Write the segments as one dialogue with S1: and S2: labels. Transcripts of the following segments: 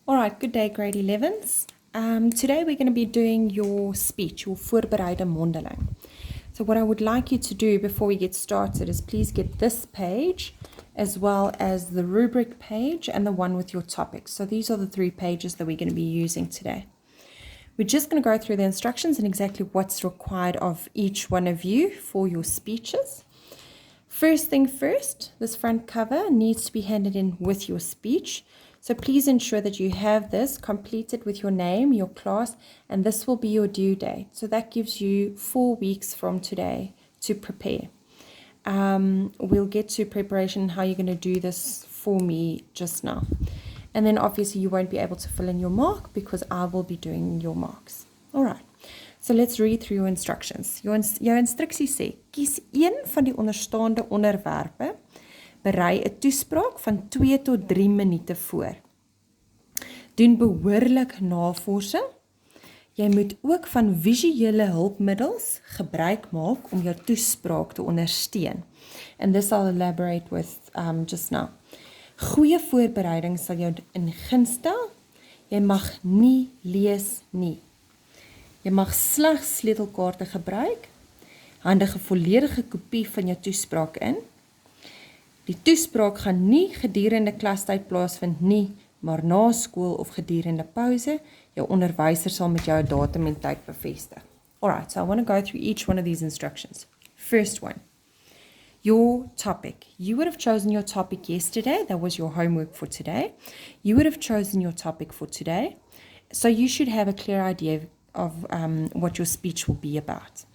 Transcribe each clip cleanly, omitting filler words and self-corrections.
S1: Alright, good day grade 11s. Today we're going to be doing your speech, your verduideliking Mondeling. So what I would like you to do before we get started is please get this page as well as the rubric page and the one with your topics. So these are the 3 pages that we're going to be using today. We're just going to go through the instructions and exactly what's required of each one of you for your speeches. First thing first, this front cover needs to be handed in with your speech. So please ensure that you have this completed with your name, your class, and this will be your due date. So that gives you 4 weeks from today to prepare. We'll get to preparation, how you're going to do this for me just now. And then obviously you won't be able to fill in your mark because I will be doing your marks. All right. So let's read through your instructions. Jou instruksies sê, kies een van die onderstaande onderwerpe, berei 'n toespraak van 2 tot 3 minute voor. Doen behoorlik navorsing. Jy moet ook van visuele hulpmiddels gebruik maak om jou toespraak te ondersteun. And this I'll elaborate with just now. Goeie voorbereiding sal jou in guns stel. Jy mag nie lees nie. Jy mag slegs sleutelkaarte gebruik. Handig 'n volledige kopie van jou toespraak in. Die toespraak gaan nie gedurende klastyd plaasvind nie, maar na skool of gedurende pouse. Jou onderwyser sal met jou datum en tyd bevestig. Alright, so I want to go through each one of these instructions. First one, your topic. You would have chosen your topic yesterday. That was your homework for today. You would have chosen your topic for today. So you should have a clear idea of what your speech will be about.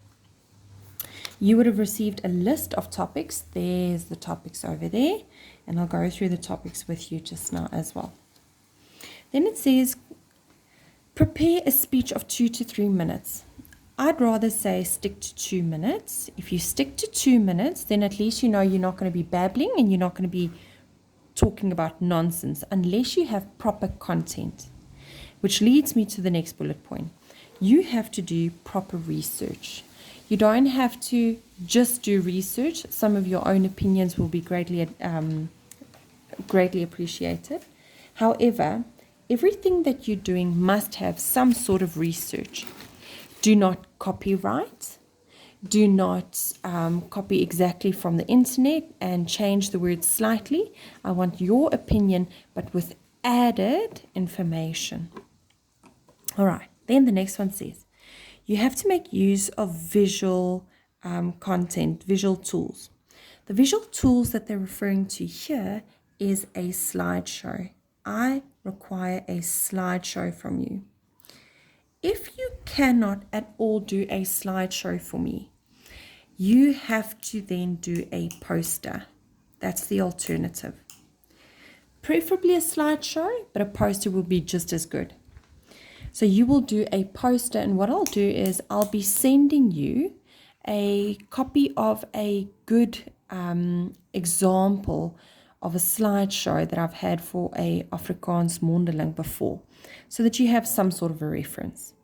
S1: You would have received a list of topics. There's the topics over there. And I'll go through the topics with you just now as well. Then it says, prepare a speech of 2 to 3 minutes. I'd rather say stick to 2 minutes. If you stick to 2 minutes, then at least you know you're not going to be babbling and you're not going to be talking about nonsense unless you have proper content. Which leads me to the next bullet point. You have to do proper research. You don't have to just do research. Some of your own opinions will be greatly appreciated. However, everything that you're doing must have some sort of research. Do not copyright. Do not copy exactly from the internet and change the words slightly. I want your opinion, but with added information. All right. Then the next one says, you have to make use of visual content, visual tools. The visual tools that they're referring to here is a slideshow. I require a slideshow from you. If you cannot at all do a slideshow for me, you have to then do a poster. That's the alternative. Preferably a slideshow, but a poster will be just as good. So you will do a poster, and what I'll do is I'll be sending you a copy of a good example of a slideshow that I've had for a Afrikaans Mondeling before, so that you have some sort of a reference.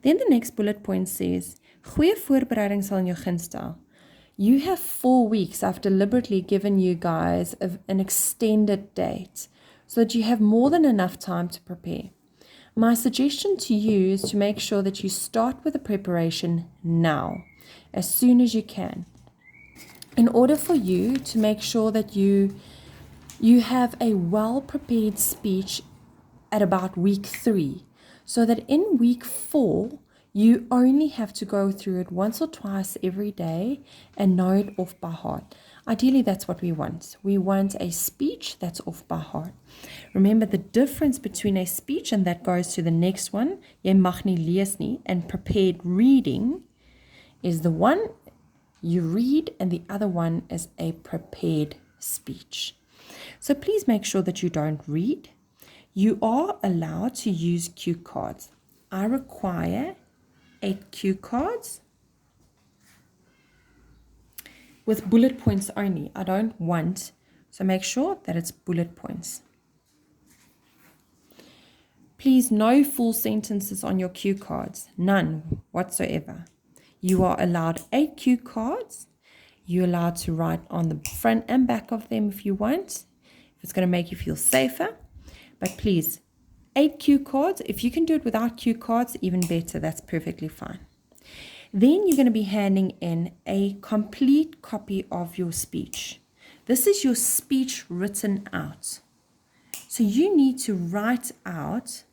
S1: Then the next bullet point says, goeie voorbereiding sal in jou guns stel. You have 4 weeks. I've deliberately given you guys an extended date so that you have more than enough time to prepare. My suggestion to you is to make sure that you start with the preparation now, as soon as you can, in order for you to make sure that you have a well-prepared speech at about week 3, so that in week 4, you only have to go through it once or twice every day and know it off by heart. Ideally, that's what we want. We want a speech that's off by heart. Remember, the difference between a speech, and that goes to the next one, jy mag nie lees nie, and prepared reading, is the one you read and the other one is a prepared speech. So please make sure that you don't read. You are allowed to use cue cards. I require 8 cue cards with bullet points only. I don't want, so make sure that it's bullet points. Please, no full sentences on your cue cards. None whatsoever. You are allowed 8 cue cards. You're allowed to write on the front and back of them if you want, if it's going to make you feel safer. But please, 8 cue cards. If you can do it without cue cards, even better. That's perfectly fine. Then you're going to be handing in a complete copy of your speech. This is your speech written out. So you need to write out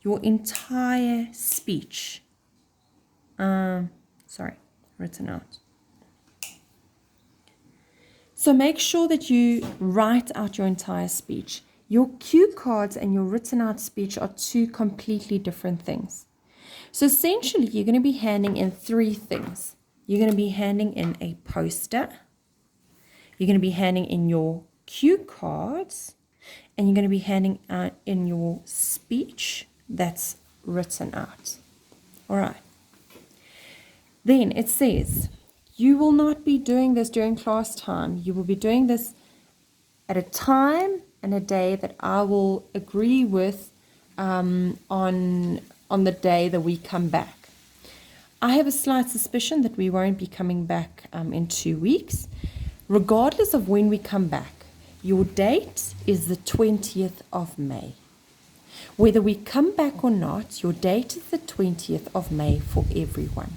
S1: your entire speech. Written out. So make sure that you write out your entire speech. Your cue cards and your written out speech are two completely different things. So essentially, you're going to be handing in 3 things. You're going to be handing in a poster. You're going to be handing in your cue cards. And you're going to be handing out in your speech that's written out. All right. Then it says, you will not be doing this during class time. You will be doing this at a time and a day that I will agree with on the day that we come back. I have a slight suspicion that we won't be coming back in 2 weeks. Regardless of when we come back, your date is the 20th of May. Whether we come back or not, your date is the 20th of May for everyone.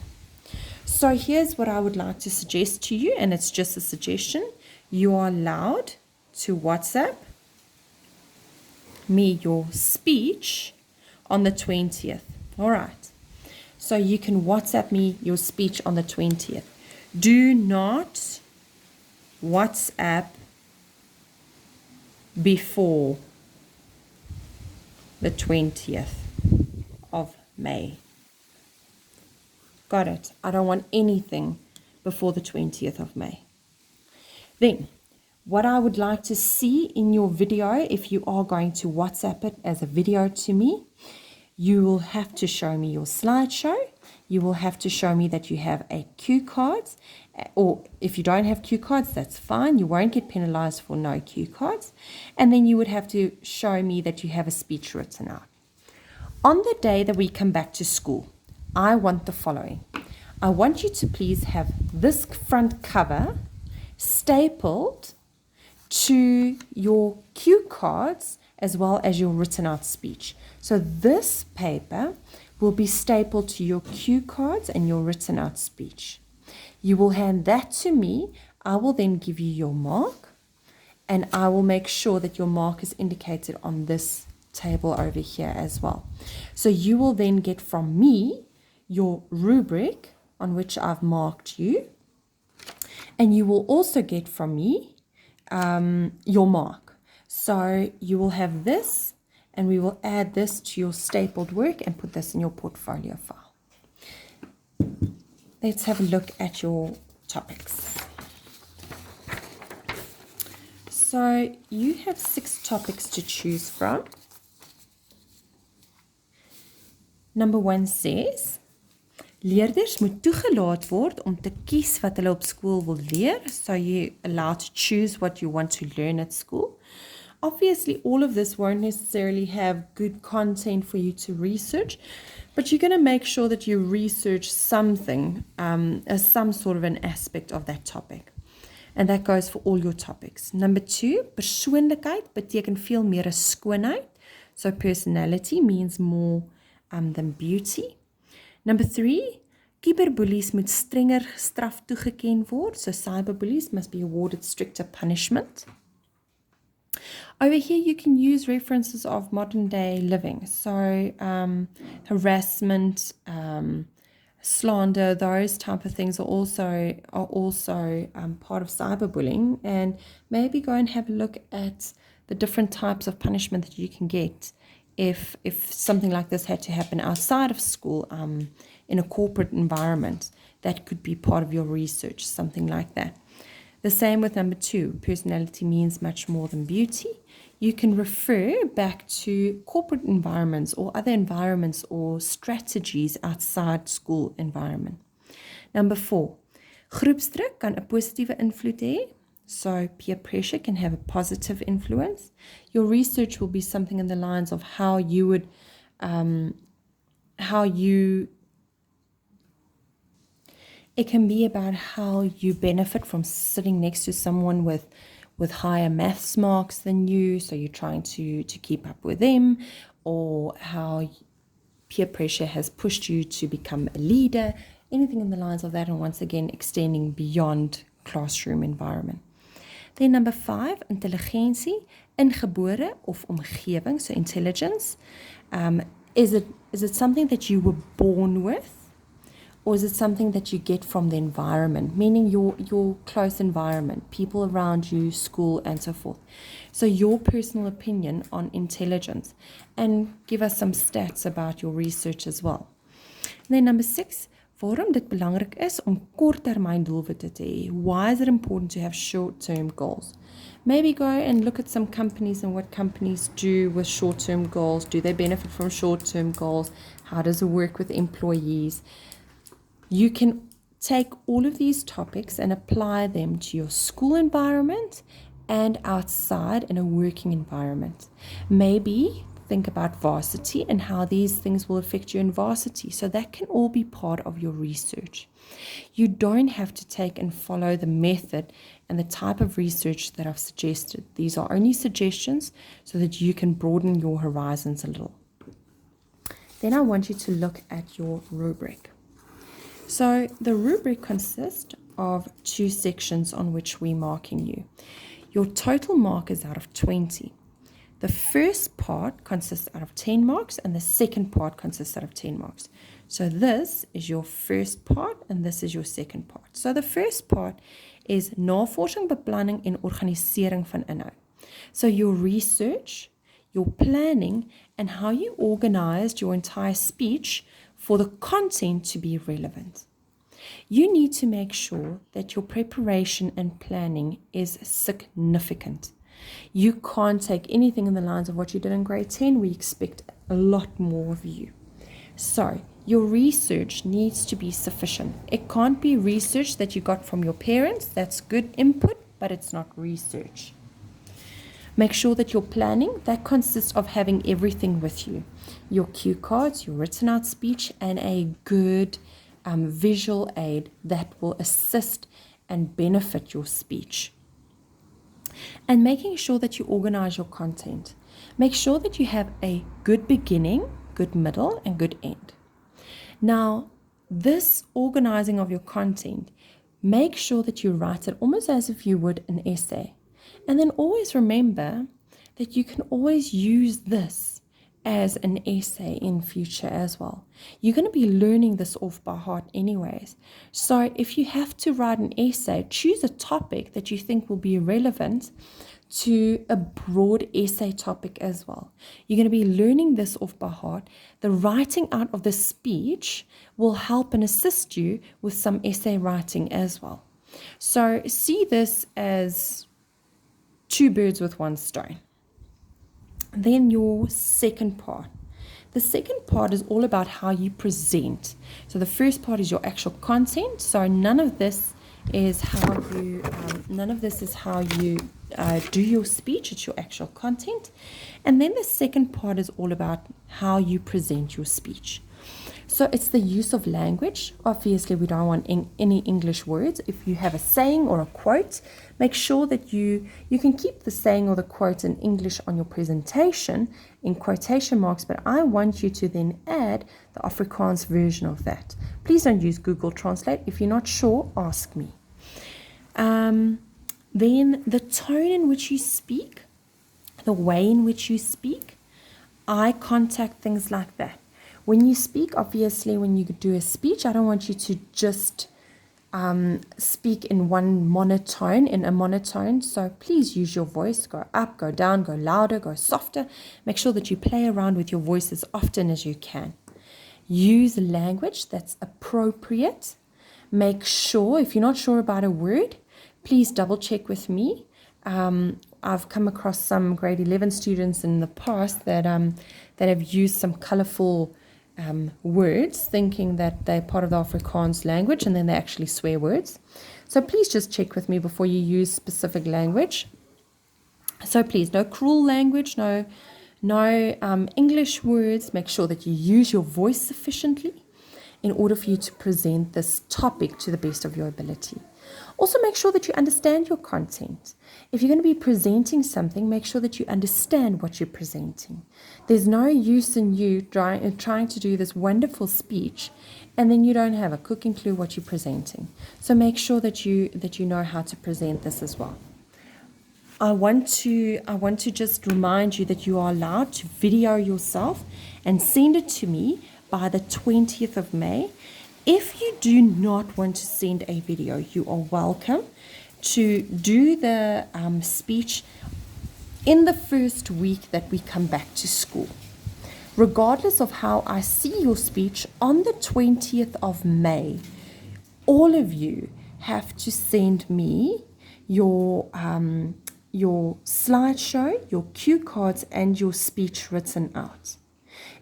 S1: So here's what I would like to suggest to you, and it's just a suggestion. You are allowed to WhatsApp me your speech on the 20th. All right. So you can WhatsApp me your speech on the 20th. Do not WhatsApp before the 20th of May. Got it. I don't want anything before the 20th of May. Then, what I would like to see in your video, if you are going to WhatsApp it as a video to me, you will have to show me your slideshow. You will have to show me that you have a cue cards, or if you don't have cue cards, that's fine. You won't get penalized for no cue cards. And then you would have to show me that you have a speech written out. On the day that we come back to school, I want the following. I want you to please have this front cover stapled to your cue cards as well as your written out speech. So this paper will be stapled to your cue cards and your written out speech. You will hand that to me. I will then give you your mark, and I will make sure that your mark is indicated on this table over here as well. So you will then get from me your rubric on which I've marked you, and you will also get from me your mark. So you will have this, and we will add this to your stapled work and put this in your portfolio file. Let's have a look at your topics. So you have 6 topics to choose from. Number 1 says, leerders moet toegelaat word om te kies wat hulle op skool wil leer. So you're allowed to choose what you want to learn at school. Obviously, all of this won't necessarily have good content for you to research, but you're going to make sure that you research something as some sort of an aspect of that topic. And that goes for all your topics. Number 2, persoonlikheid beteken veel meer as skoonheid. So personality means more than beauty. Number 3, cyberbullies moet strenger gestraf toegeken word. So cyberbullies must be awarded stricter punishment. Over here, you can use references of modern day living. So harassment, slander, those type of things are also part of cyberbullying. And maybe go and have a look at the different types of punishment that you can get if something like this had to happen outside of school, in a corporate environment. That could be part of your research, something like that. The same with number 2, personality means much more than beauty. You can refer back to corporate environments or other environments or strategies outside school environment. Number 4, groepsdruk kan 'n positiewe invloed hê. So peer pressure can have a positive influence. Your research will be something in the lines of how you would, it can be about how you benefit from sitting next to someone with with higher maths marks than you, so you're trying to keep up with them, or how peer pressure has pushed you to become a leader, anything in the lines of that, and once again, extending beyond classroom environment. Then number 5, intelligensie, ingebore of omgewing, so intelligence. Is it something that you were born with, or is it something that you get from the environment, meaning your close environment, people around you, school, and so forth? So your personal opinion on intelligence, and give us some stats about your research as well. And then number 6, waarom dit belangrik is om korttermyn doelwitte te hê. Why is it important to have short-term goals? Maybe go and look at some companies and what companies do with short-term goals. Do they benefit from short-term goals? How does it work with employees? You can take all of these topics and apply them to your school environment and outside in a working environment. Maybe think about varsity and how these things will affect you in varsity. So that can all be part of your research. You don't have to take and follow the method and the type of research that I've suggested. These are only suggestions so that you can broaden your horizons a little. Then I want you to look at your rubric. So the rubric consists of 2 sections on which we're marking you. Your total mark is out of 20. The first part consists out of 10 marks and the second part consists out of 10 marks. So this is your first part and this is your second part. So the first part is navorsing, beplanning en organisering van inhoud. So your research, your planning, and how you organized your entire speech for the content to be relevant. You need to make sure that your preparation and planning is significant. You can't take anything in the lines of what you did in grade 10. We expect a lot more of you. So your research needs to be sufficient. It can't be research that you got from your parents. That's good input, but it's not research. Make sure that your planning, that consists of having everything with you. Your cue cards, your written out speech, and a good visual aid that will assist and benefit your speech. And making sure that you organize your content. Make sure that you have a good beginning, good middle, and good end. Now, this organizing of your content, make sure that you write it almost as if you would an essay. And then always remember that you can always use this as an essay in future as well. You're going to be learning this off by heart anyways. So if you have to write an essay, choose a topic that you think will be relevant to a broad essay topic as well. You're going to be learning this off by heart. The writing out of the speech will help and assist you with some essay writing as well. So see this as 2 birds with 1 stone. Then your second part. The second part is all about how you present. So the first part is your actual content. So none of this is how you do your speech. It's your actual content. And then the second part is all about how you present your speech. So it's the use of language. Obviously, we don't want any English words. If you have a saying or a quote, make sure that you can keep the saying or the quote in English on your presentation in quotation marks, but I want you to then add the Afrikaans version of that. Please don't use Google Translate. If you're not sure, ask me. Then the tone in which you speak, the way in which you speak, eye contact, things like that. When you speak, obviously, when you do a speech, I don't want you to just speak in a monotone. So please use your voice. Go up, go down, go louder, go softer. Make sure that you play around with your voice as often as you can. Use language that's appropriate. Make sure, if you're not sure about a word, please double check with me. I've come across some grade 11 students in the past that have used some colorful words, thinking that they're part of the Afrikaans language, and then they actually swear words. So please just check with me before you use specific language. So please, no cruel language, no English words. Make sure that you use your voice sufficiently in order for you to present this topic to the best of your ability. Also, make sure that you understand your content. If you're going to be presenting something, make sure that you understand what you're presenting. There's no use in you trying to do this wonderful speech and then you don't have a cooking clue what you're presenting. So make sure that you know how to present this as well. I want to just remind you that you are allowed to video yourself and send it to me by the 20th of May. If you do not want to send a video, you are welcome to do the speech in the first week that we come back to school. Regardless of how I see your speech, on the 20th of May, all of you have to send me your slideshow, your cue cards, and your speech written out.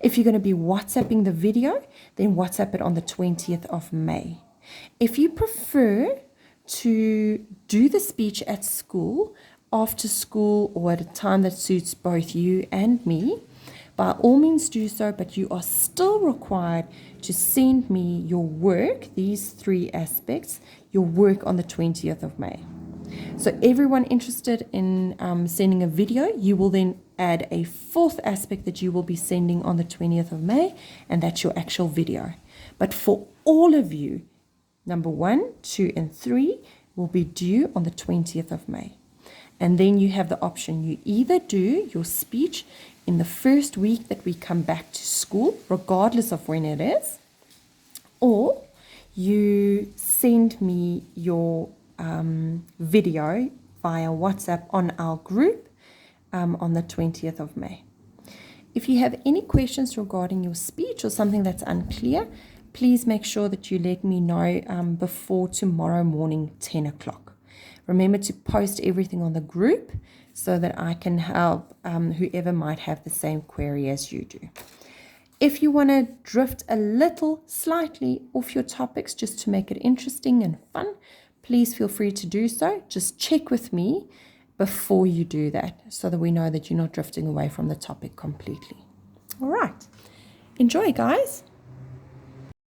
S1: If you're going to be WhatsApping the video, then WhatsApp it on the 20th of May. If you prefer to do the speech at school, after school, or at a time that suits both you and me, by all means do so, but you are still required to send me your work, these 3 aspects, your work on the 20th of May. So everyone interested in sending a video, you will then add a 4th aspect that you will be sending on the 20th of May, and that's your actual video. But for all of you, number 1, 2, and 3 will be due on the 20th of May. And then you have the option, you either do your speech in the first week that we come back to school, regardless of when it is, or you send me your video via WhatsApp on our group on the 20th of May. If you have any questions regarding your speech or something that's unclear, please make sure that you let me know before tomorrow morning, 10 o'clock. Remember to post everything on the group so that I can help whoever might have the same query as you do. If you want to drift a little slightly off your topics just to make it interesting and fun, please feel free to do so. Just check with me before you do that so that we know that you're not drifting away from the topic completely. All right. Enjoy, guys.